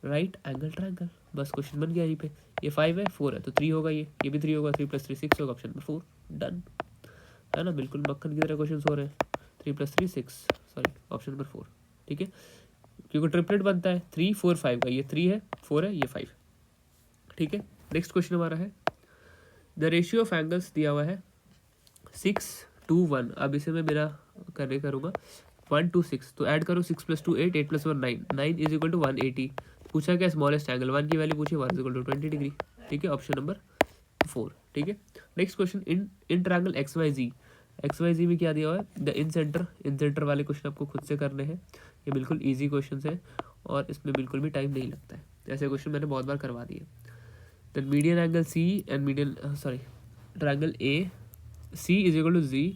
राइट एंगल ट्रायंगल, बस क्वेश्चन बन गया यहीं पे। ये 5 है 4 है तो 3 होगा, ये भी 3 होगा, 3 + 3 6 होगा, ऑप्शन नंबर 4 डन, है ना, बिल्कुल मक्खन की तरह क्वेश्चन हो रहे हैं। 3 + 3 6, ऑप्शन नंबर 4, ठीक है, क्योंकि ट्रिपलेट बनता है 3 4 5 का, ये 3 है 4 है ये 5, ठीक है। नेक्स्ट क्वेश्चन हमारा है, द रेशियो ऑफ एंगल्स दिया हुआ है 6:1, अब इसे मैं मेरा करूँगा 1 to 6, तो ऐड करो 6 + 2 8, 8 + 1 9, 9 इज इक्वल टू 180। पूछा क्या, स्मॉलेस्ट एंगल 1 की वैल्यू पूछी, 1 इज इक्वल टू 20 डिग्री, ठीक है, ऑप्शन नंबर 4, ठीक है। Next question, in triangle XYZ में क्या दिया हुआ है, द इन सेंटर वाले क्वेश्चन आपको खुद से करने हैं, ये बिल्कुल ईजी क्वेश्चन है और इसमें बिल्कुल भी टाइम नहीं लगता है, ऐसे क्वेश्चन मैंने बहुत बार करवा दिए। Then median angle C and triangle AC is equal to Z,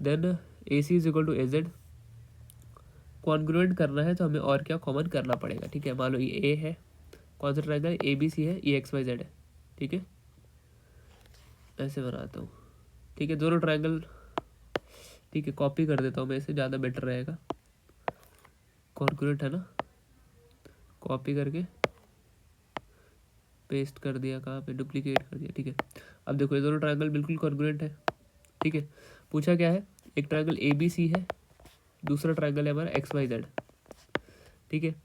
then AC is equal to AZ, congruent करना है तो हमें और क्या कॉमन करना पड़ेगा, ठीक है। मान लो ये A है, कौन सा ट्रायंगल ABC है, ये XYZ है, ठीक है, ऐसे बनाता हूँ, ठीक है, दोनों ट्रायंगल, ठीक है, कॉपी कर देता हूँ मैं इसे, ज़्यादा बेटर रहेगा, कॉन्ग्रुएंट है ना, कॉपी करके पेस्ट कर दिया, कहाँ पे डुप्लीकेट कर दिया, ठीक है। अब देखो ये दोनों ट्रायंगल बिल्कुल कॉन्ग्रुएंट है, ठीक है। पूछा क्या है, एक ट्रायंगल ABC है, दूसरा ट्रायंगल है हमारा XYZ, ठीक है,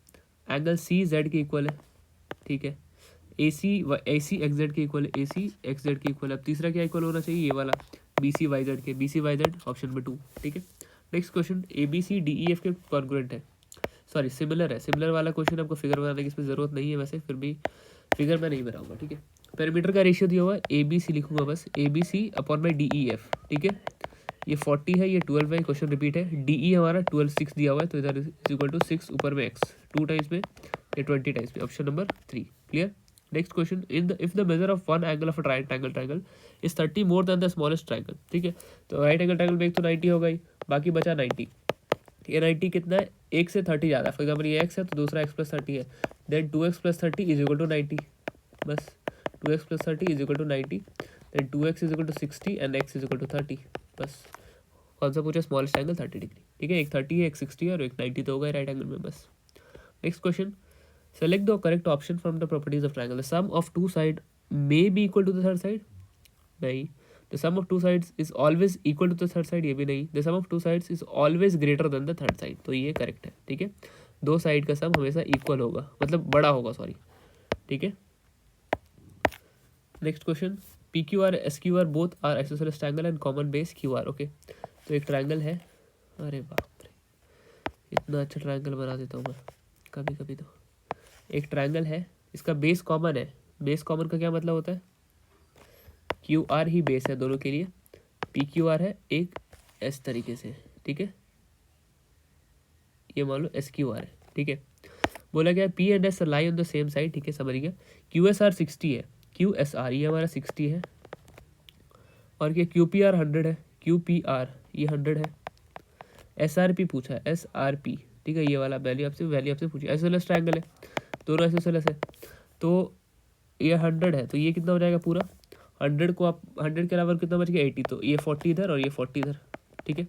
एंगल CZ के इक्वल है, ठीक है, ए सी एक्स जेड के इक्वल है, ए सी एक्स जेड के इक्वल है। अब तीसरा क्या इक्वल होना चाहिए, ये वाला बी सी वाई जेड के, B C Y Z option number 2, ठीक है। Next question, A B C D E F के कॉन्ग्रुएंट है, सॉरी सिमिलर है। सिमिलर वाला क्वेश्चन आपको फिगर बनाने की इसमें ज़रूरत नहीं है, वैसे फिर भी फिगर मैं नहीं बनाऊंगा, ठीक है। पैरामीटर का रेशियो दिया हुआ है ए बी सी, लिखूंगा बस A B C upon by D E F, ठीक है। ये 40 है, ये 12 है, क्वेश्चन रिपीट है। डी ई हमारा 12 6 दिया हुआ है, तो इधर इज इक्वल टू 6 ऊपर में एक्स 2 टाइम्स में, ये 20 टाइम्स में, option number 3, clear. Next question, if the measure of one angle of a triangle is 30 more than the smallest triangle, ठीक है। तो राइट एंगल ट्रायंगल में एक तो 90 हो गई, बाकी बचा 90। ये 90 कितना है, एक से 30 ज़्यादा है। फॉर एग्जाम्पल ये एक्स है तो दूसरा एक्स प्लस 30 है, then 2x plus 30 is equal to 90, बस 2x plus 30 is equal to 90, then 2x is equal to 60 and x is equal to 30, बस। कौन सा पूछा, स्मॉलेस्ट एंगल 30 डिग्री, ठीक है। एक 30 है, एक 60 है और एक 90, तो होगा राइट एंगल में, बस। Next question, select the correct option from the properties of triangle. The sum of two side may be equal to the third side, नहीं। The sum of two sides is always equal to the third side, ये भी नहीं। The sum of two sides is always greater than the third side, तो ये correct है, ठीक है। दो साइड का सम हमेशा इक्वल होगा, मतलब बड़ा होगा, सॉरी, ठीक है। Next question, P Q R S Q R both are isosceles triangle and common base Q R, okay. तो एक ट्रायंगल है, अरे बाप रे, इतना अच्छा ट्रायंगल बना देता हूँ मैं कभी कभी तो। एक ट्रायंगल है, इसका बेस कॉमन है। बेस कॉमन का क्या मतलब होता है, क्यू आर ही बेस है दोनों के लिए। पी क्यू आर है एक इस तरीके से, ठीक है। ये मान लो एस क्यू आर है, ठीक है। बोला गया P and S lie on the same side, ठीक है, समझ गया। क्यू एस आर 60 है, क्यू एस आर ये हमारा 60 है, और क्या क्यू पी आर 100 है, क्यू पी आर ये 100 है। एस आर पी पूछा है, एस आर पी, ठीक है, ये वाला वैल्यू आपसे पूछी। आइसोसेलेस ट्रायंगल है, दोनों आइसोसेलेस है, तो ये 100 है, तो ये कितना हो जाएगा पूरा 100 को आप 100 के अलावा कितना बच गया 80, तो ये 40 इधर और ये 40 इधर, ठीक है।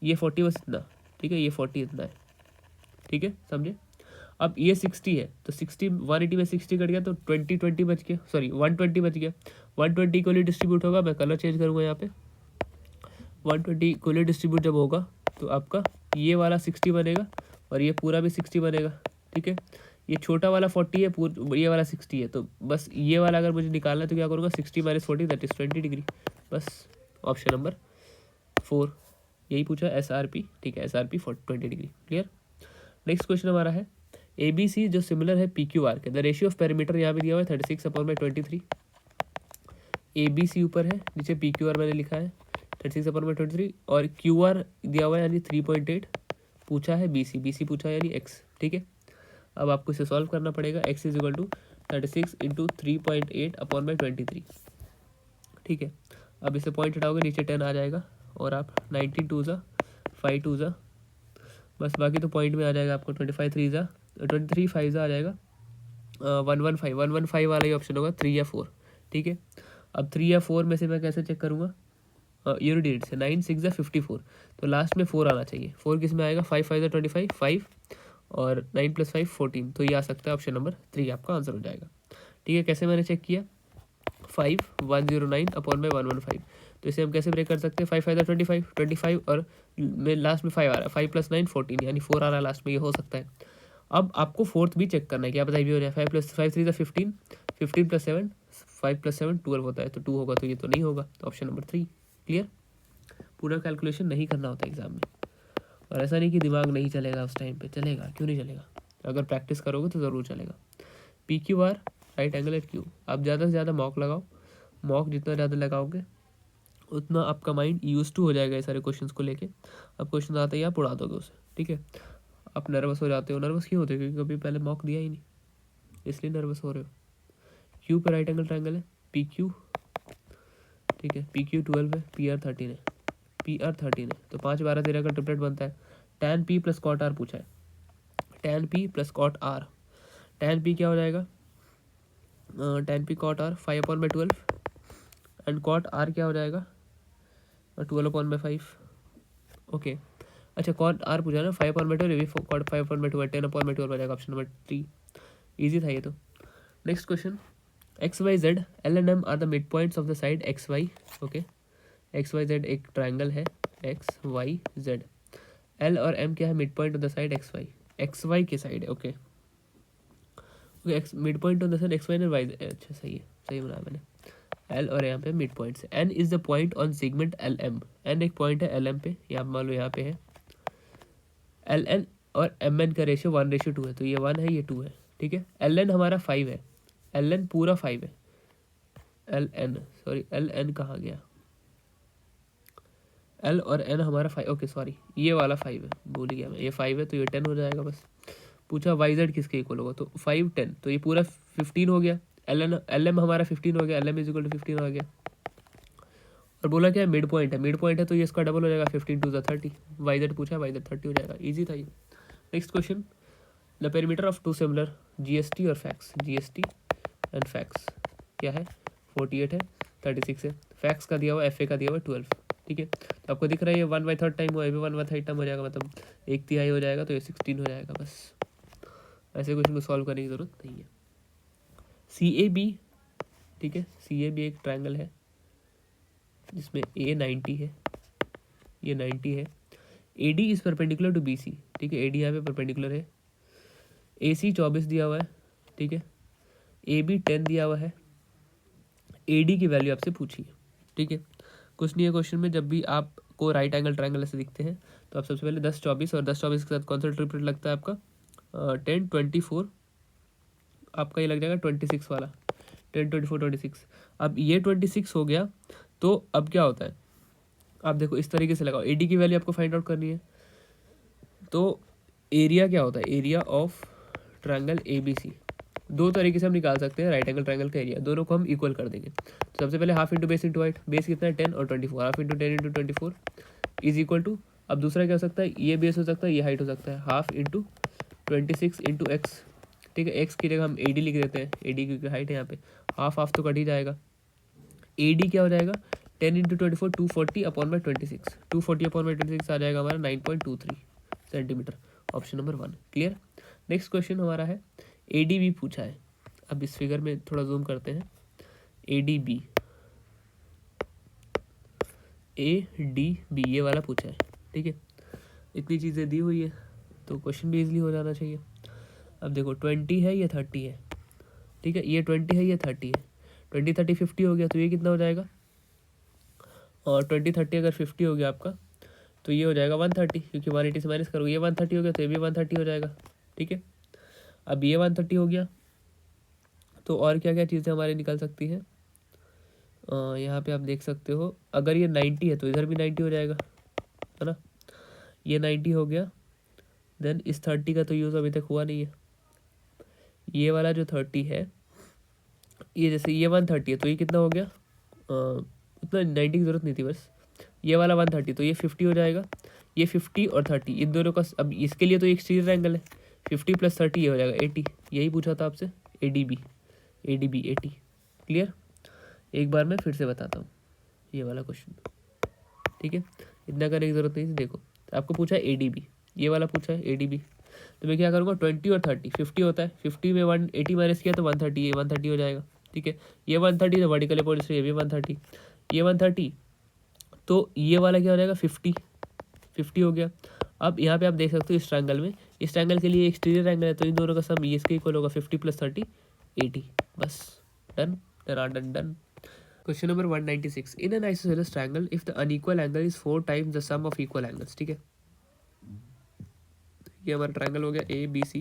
ये 40 बस इतना, ठीक है, ये 40 इतना है, ठीक है, समझे। अब ये 60 है, तो 60 180 में 60 कट गया, तो 20 बच गया, सॉरी 120 बच गया। 120 इक्वली डिस्ट्रीब्यूट होगा, मैं कलर चेंज करूँगा यहाँ पे। 120 इक्वली डिस्ट्रीब्यूट जब होगा तो आपका ये वाला 60 बनेगा और ये पूरा भी 60 बनेगा, ठीक है। ये छोटा वाला 40 है, ये वाला 60 है, तो बस ये वाला अगर मुझे निकालना है तो क्या करूँगा, 60 माइनस 40 दैट इज 20 डिग्री, बस। ऑप्शन नंबर 4 यही पूछा, एस आर पी, ठीक है, S R P 20 degree, clear. Next question हमारा है ए बी सी जो सिमिलर है पी क्यू आर के, द रेशियो ऑफ पैरामीटर यहाँ पे दिया हुआ है 36/23। ए बी सी ऊपर है, नीचे पी क्यू आर मैंने लिखा है 36/23, और क्यू आर दिया हुआ है यानी 3.8, पूछा है बी सी पूछा है यानी एक्स, ठीक है। अब आपको इसे सॉल्व करना पड़ेगा, x is equal to 36 into 3.8/23, ठीक है। अब इसे पॉइंट हटाओगे नीचे 10 आ जाएगा, और आप 19 2 ज़ा 5 2 ज़ा, बस बाकी तो पॉइंट में आ जाएगा आपको 25 3 ज़ा 23 5 ज़ा आ जाएगा 115 वाला ही ऑप्शन होगा, 3 या 4, ठीक है। अब 3 या 4 में से मैं कैसे चेक करूँगा, यूनिट से 9 6 ज़ा 54, तो लास्ट में 4 आना चाहिए। 4 किस में आएगा, 5 5 ज़ा 25 5 और 9 + 5 14, तो ये आ सकता है ऑप्शन नंबर 3 आपका आंसर हो जाएगा, ठीक है। कैसे मैंने चेक किया, 5109/115, तो इसे हम कैसे ब्रेक कर सकते हैं, 5 5 25 और में लास्ट में 5 आ रहा है, 5 + 9 14 यानी 4 आ रहा है लास्ट में, ये हो सकता है। अब आपको फोर्थ भी चेक करना है, क्या बताइए भी हो रहा है, 5 + 5 3 15 15 + 7 5 + 7 12 होता है, तो 2 होगा, तो ये तो नहीं होगा, तो ऑप्शन नंबर 3, क्लियर। पूरा कैलकुलेशन नहीं करना होता एग्जाम में, और ऐसा नहीं कि दिमाग नहीं चलेगा उस टाइम पे, चलेगा, क्यों नहीं चलेगा, अगर प्रैक्टिस करोगे तो ज़रूर चलेगा। P Q R right angle at Q, आप ज़्यादा से ज़्यादा मॉक लगाओ, मॉक जितना ज़्यादा लगाओगे उतना आपका माइंड यूज टू हो जाएगा ये सारे क्वेश्चंस को लेके। अब क्वेश्चन आते ही आप उड़ा दोगे उसे, ठीक है। आप नर्वस हो जाते हो, नर्वस क्यों होते हो, क्योंकि कभी पहले मॉक दिया ही नहीं, इसलिए नर्वस हो रहे हो। क्यू पे राइट एंगल ट्रायंगल है पी क्यू, ठीक है, पी क्यू 12 है, पी आर 13 है, पी आर 13 है, तो 5 12 13 का ट्रिपलेट बनता है। tan p + cot r पूछा है, tan p + cot r, tan p क्या हो जाएगा, tan p cot r 5/12 and cot r क्या हो जाएगा 12/5, ओके। अच्छा cot r पूछा ना, 5/12 ये भी cot 5/2 10/12 हो जाएगा, ऑप्शन नंबर 3, ईजी था ये तो। Next question, X Y Z L and M are the mid points of the side X Y, okay. X Y Z एक ट्राइंगल है, एक्स वाई जेड, एल और एम क्या है, mid point of the side X Y के side है, okay. X mid point on the sun X Y and Y, अच्छा सही है, सही बनाया मैंने। एल और यहाँ पे मिड पॉइंट से, N is the point on segment L M, N एक पॉइंट है एल एम पे, यहाँ मान लो यहाँ पे है एल एन और एम एन का रेशियो 1:2 है, तो ये 1 है ये 2 है, ठीक है। एल एन हमारा 5 है, एल एन पूरा 5 है, L N sorry L N कहाँ गया, एल और एन हमारा 5, ओके सॉरी ये वाला 5 है, भूल गया मैं, ये 5 है तो ये 10 हो जाएगा बस। पूछा वाई जेड किसके इक्वल होगा, तो 5 10, तो ये पूरा 15 हो गया, एल एम हमारा 15 हो गया, L M is equal to 15 आ गया। और बोला क्या है मिड पॉइंट है तो ये इसका डबल हो जाएगा, 15 2 30, वाई जेड पूछा वाई जेड 30 हो जाएगा, ईजी था ये। Next question, the perimeter of two similar GST और फैक्स, जीएसटी एंड फैक्स क्या है, 48 है 36 है, फैक्स का दिया हुआ एफ ए का दिया हुआ 12, ठीक है। तो आपको दिख रहा है ये 1/3 टाइम हुआ, ये भी 1/3 टाइम हो जाएगा, मतलब 1/3 हो जाएगा, तो ये 16 हो जाएगा बस। ऐसे क्वेश्चन को सॉल्व करने की जरूरत नहीं है। सी ए बी, ठीक है, सी ए बी एक ट्रायंगल है जिसमें ए 90 है, ये 90 है, A D is perpendicular to B C, ठीक है, ए डी यहाँ पे परपेंडिकुलर है, ए सी 24 दिया हुआ है, ठीक है, ए बी 10 दिया हुआ है, ए डी की वैल्यू आपसे पूछी है, ठीक है। कुछ नहीं है क्वेश्चन में, जब भी आपको राइट एंगल ट्रायंगल ऐसे दिखते हैं तो आप सबसे पहले 10 24 और 10 24 के साथ कौन सा ट्रिपलेट लगता है आपका, 10 24, आपका ये लग जाएगा 26 वाला, 10 24 26। अब ये 26 हो गया, तो अब क्या होता है, आप देखो इस तरीके से लगाओ, एडी की वैल्यू आपको फाइंड आउट करनी है, तो एरिया क्या होता है, area of triangle A B C, दो तरीके से हम निकाल सकते हैं राइट एंगल ट्रायंगल का एरिया, दोनों को हम इक्वल कर देंगे। तो सबसे पहले half into base into height, base कितना है 10 और 24, half into 10 into 24 is equal to, अब दूसरा क्या हो सकता है, ये बेस हो सकता है, ये हाइट हो सकता है, हाफ इंटू 26 इंटू एक्स, ठीक है, एक्स की जगह हम ए डी लिख देते हैं, ए डी क्योंकि हाइट है यहाँ पे, हाफ तो कट ही जाएगा, ए डी क्या हो जाएगा 10 into 24 240 upon by 26, 240 upon by 26 आ जाएगा हमारा 9.23 centimetre, option number 1 clear. Next question हमारा है ए डी बी पूछा है, अब इस फिगर में थोड़ा जूम करते हैं, ए डी बी ये वाला पूछा है, ठीक है, इतनी चीज़ें दी हुई है तो क्वेश्चन भी इजीली हो जाना चाहिए। अब देखो 20 है ये 30 है, ठीक है, ये 20 है ये 30 है, 20 30 50 हो गया, तो ये कितना हो जाएगा, और 20 30 अगर 50 हो गया आपका तो ये हो जाएगा 130, क्योंकि 180 से माइनस करोगे, ये 130 हो गया तो ये भी 130 हो जाएगा, ठीक है। अब ये 130 हो गया, तो और क्या क्या चीज़ें हमारी निकल सकती हैं, यहाँ पे आप देख सकते हो, अगर ये 90 है तो इधर भी 90 हो जाएगा, है ना, ये 90 हो गया, देन इस 30 का तो यूज़ अभी तक हुआ नहीं है, ये वाला जो 30 है, ये जैसे ये 130 है तो ये कितना हो गया, उतना 90 की ज़रूरत नहीं थी बस, ये वाला 130 तो ये 50 हो जाएगा, ये 50 और 30 इन दोनों का, अब इसके लिए तो एक एक्सटीरियर एंगल है, 50 + 30 ये हो जाएगा 80, यही पूछा था आपसे, ए डी बी 80 क्लियर। एक बार मैं फिर से बताता हूँ ये वाला क्वेश्चन, ठीक है, इतना करने की ज़रूरत नहीं थी। देखो आपको पूछा है ए डी बी, ये वाला पूछा है ए डी बी, तो मैं क्या करूँगा 20 और 30, 50 होता है, 50 में 180 माइनस किया तो 130, ये 130 हो जाएगा, ठीक है, ये 130 तो वर्टिकल अपोजिट से ये भी 130, ये 130, तो ये वाला क्या हो जाएगा 50 हो गया। अब यहाँ पे आप देख सकते हो इस ट्रायंगल में, इस ट्रायंगल के लिए एक्सटीरियर एंगल है तो इन दोनों का सम ये इसके इक्वल होगा, 50 + 30 80, बस done done done. Question number 196, in an isosceles triangle if the unequal angle is 4 times the sum of equal angles, ठीक है, ये हमारा ट्रायंगल हो गया ए बी सी,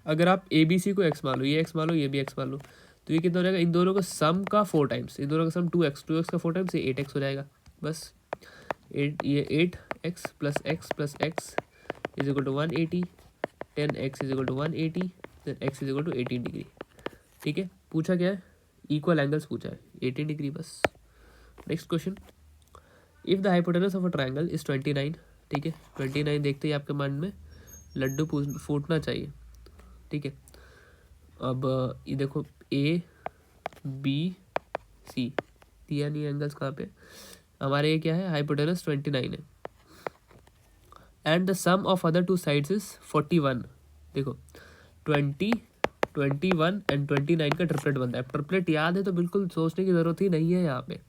अगर आप ए बी सी को एक्स मान लो, ये एक्स मान लो, ये भी एक्स मान लो, तो ये कितना हो जाएगा, इन दोनों का सम का 4 टाइम्स, इन दोनों का सम 2x का 4 टाइम्स, ये 8x हो जाएगा बस, 8 ये 8x + x + x is equal to 180, 10x is equal to 180, then x is equal to 18 degree, ठीक है। पूछा क्या है, इक्वल एंगल्स पूछा है, 18 डिग्री बस। Next question, if the hypotenuse of a triangle is 29, ठीक है, 29 देखते ही आपके मन में लड्डू फूटना चाहिए, ठीक है। अब ये देखो ए बी सी दिया नहीं एंगल्स कहाँ पे, हमारे ये क्या है, हाइपोटेनस 29 है, and the sum of other two sides is 41, देखो 20 21 एंड 29 का ट्रिपलेट बनता है, ट्रिपलेट याद है तो बिल्कुल सोचने की ज़रूरत ही नहीं है यहाँ पे,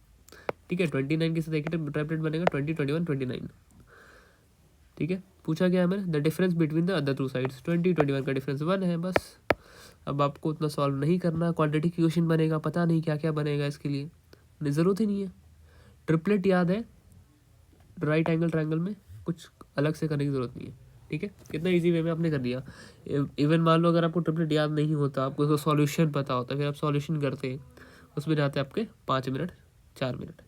ठीक है, 29 के साथ एक ट्रिपलेट बनेगा 20 21 29, ठीक है। पूछा क्या है मैंने, the difference between the other two sides, 20 21 का डिफरेंस 1 है बस, अब आपको उतना सॉल्व नहीं करना, क्वाड्रेटिक इक्वेशन बनेगा, पता नहीं क्या क्या बनेगा इसके लिए, ज़रूरत ही नहीं है। ट्रिपलेट याद है राइट एंगल ट्रायंगल में, कुछ अलग से करने की ज़रूरत नहीं है, ठीक है। कितना इजी वे में आपने कर दिया। इवन मान लो अगर आपको ट्रिपलेट याद नहीं होता, आपको उसका सॉल्यूशन पता होता, फिर आप सॉल्यूशन करते, उसमें जाते आपके 5 मिनट 4 मिनट।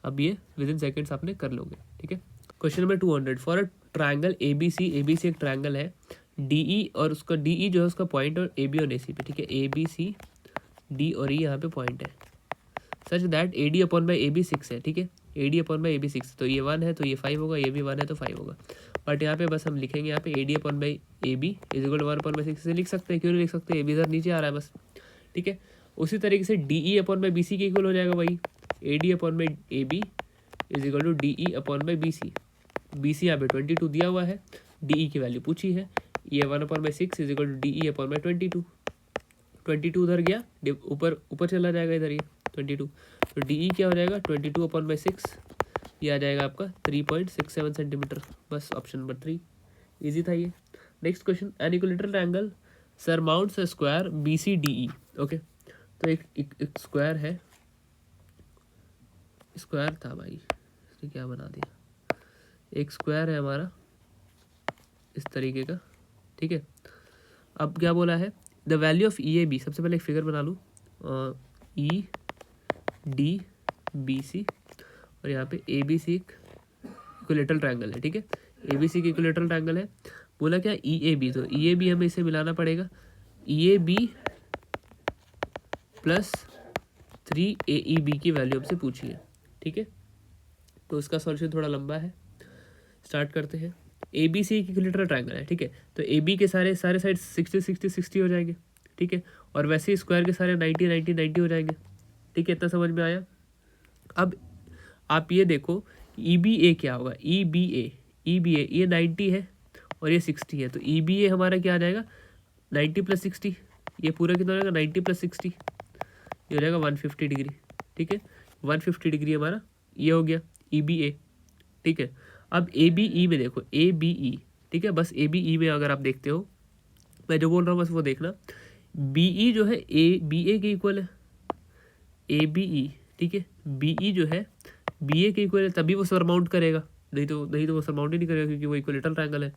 अब ये विद इन सेकेंड्स आपने कर लोगे, ठीक है। Question number 200, for a triangle A B C एक ट्रायंगल है, डी ई और उसका डी ई जो है उसका पॉइंट और ए बी और ए सी पे, ठीक है। ए बी सी डी और ई यहाँ पे पॉइंट है, such that A D upon by A B 6 है, ठीक है। A D upon by A B 6, तो ये 1 है तो ये 5 होगा, ये भी 1 है तो 5 होगा। बट यहाँ पे बस हम लिखेंगे यहाँ पे A D upon by A B is equal 1 upon by 6 से लिख सकते हैं, क्यों नहीं लिख सकते, ए बी इधर नीचे आ रहा है बस, ठीक है। उसी तरीके से D E upon by B C के इक्वल हो जाएगा वही, A D upon by A B is equal to D E upon by B C. B C यहाँ पे 22 दिया हुआ है, डी ई की वैल्यू पूछी है, ये 1 upon by 6 is equal to D E upon by 22। 22 उधर गया, ऊपर ऊपर चला जाएगा इधर ये 22, तो डी ई क्या हो जाएगा 22 अपॉन बाई 6, ये आ जाएगा आपका 3.67 सेंटीमीटर। बस ऑप्शन नंबर 3 इजी था ये। Next question, an equilateral triangle surmounts a square B C D E. Okay, तो एक स्क्वायर है, स्क्वायर था भाई, इसने क्या बना दिया, एक स्क्वायर है हमारा इस तरीके का, ठीक है। अब क्या बोला है, the value of E A B, सबसे पहले एक फिगर बना लूँ, ई डी बी सी और यहाँ पे ए बी सी एक इक्विलेटरल ट्रायंगल है, ठीक है। ए बी सी की इक्विलेटरल ट्रायंगल है, बोला क्या ई ए बी, तो ई ए बी हमें इसे मिलाना पड़ेगा, E A B plus 3 A E B की वैल्यू हमसे पूछी है, ठीक है। तो इसका सॉल्यूशन थोड़ा लंबा है, स्टार्ट करते हैं। ए बी सी की इक्विलेटरल ट्रायंगल है, ठीक है, तो ए बी के सारे साइड 60 हो जाएंगे, ठीक है, और वैसे ही स्क्वायर के सारे 90 हो जाएंगे, ठीक है। इतना समझ में आया। अब आप ये देखो ई बी ए क्या होगा, ई बी ए ये 90 है और ये 60 है, तो ई बी ए हमारा क्या आ जाएगा 90 प्लस 60, ये पूरा कितना हो जाएगा 90 प्लस 60, ये हो जाएगा 150 डिग्री, ठीक है। 150 डिग्री हमारा ये हो गया ई बी ए, ठीक है। अब ए बी ई में देखो, ए बी ई, ठीक है, बस ए बी ई में अगर आप देखते हो, मैं जो बोल रहा हूँ बस वो देखना, बी ई जो है ए बी ए के इक्वल है, ए बी ई, ठीक है, बी ई जो है बी ए के इक्वल है, तभी वो सरमाउंट करेगा, नहीं तो वो सरमाउंट ही नहीं करेगा, क्योंकि वो इक्विलेटरल ट्रायंगल है।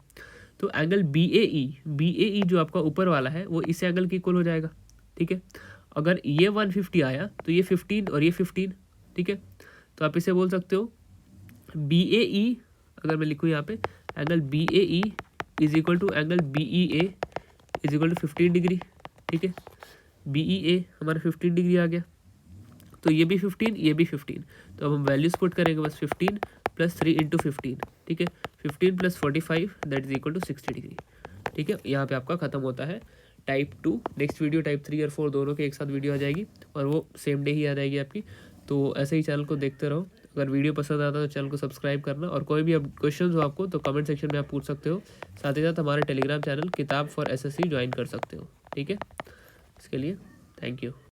तो एंगल बी ए ई जो आपका ऊपर वाला है वो इस एंगल के इक्वल हो जाएगा, ठीक है। अगर ये 150 आया तो ये 15 और ये 15, ठीक है। तो आप इसे बोल सकते हो बी ए ई, अगर मैं लिखूँ यहाँ पे angle B A E is equal to angle B E A is equal to 15 degree, ठीक है। बी ई ए हमारा 15 डिग्री आ गया, तो ये भी 15 ये भी 15, तो अब हम वैल्यूज पुट करेंगे बस 15 प्लस 3 इंटू 15, ठीक है। 15 plus 45 that is equal to 60 degree, ठीक है। यहाँ पे आपका खत्म होता है टाइप 2। नेक्स्ट वीडियो टाइप 3 और 4 दोनों के एक साथ वीडियो आ जाएगी, और वो सेम डे ही आ जाएगी आपकी। तो ऐसे ही चैनल को देखते रहो। अगर वीडियो पसंद आता है तो चैनल को सब्सक्राइब करना, और कोई भी क्वेश्चन हो आपको तो कमेंट सेक्शन में आप पूछ सकते हो। साथ ही साथ हमारे टेलीग्राम चैनल किताब फॉर एसएससी ज्वाइन कर सकते हो, ठीक है। इसके लिए थैंक यू।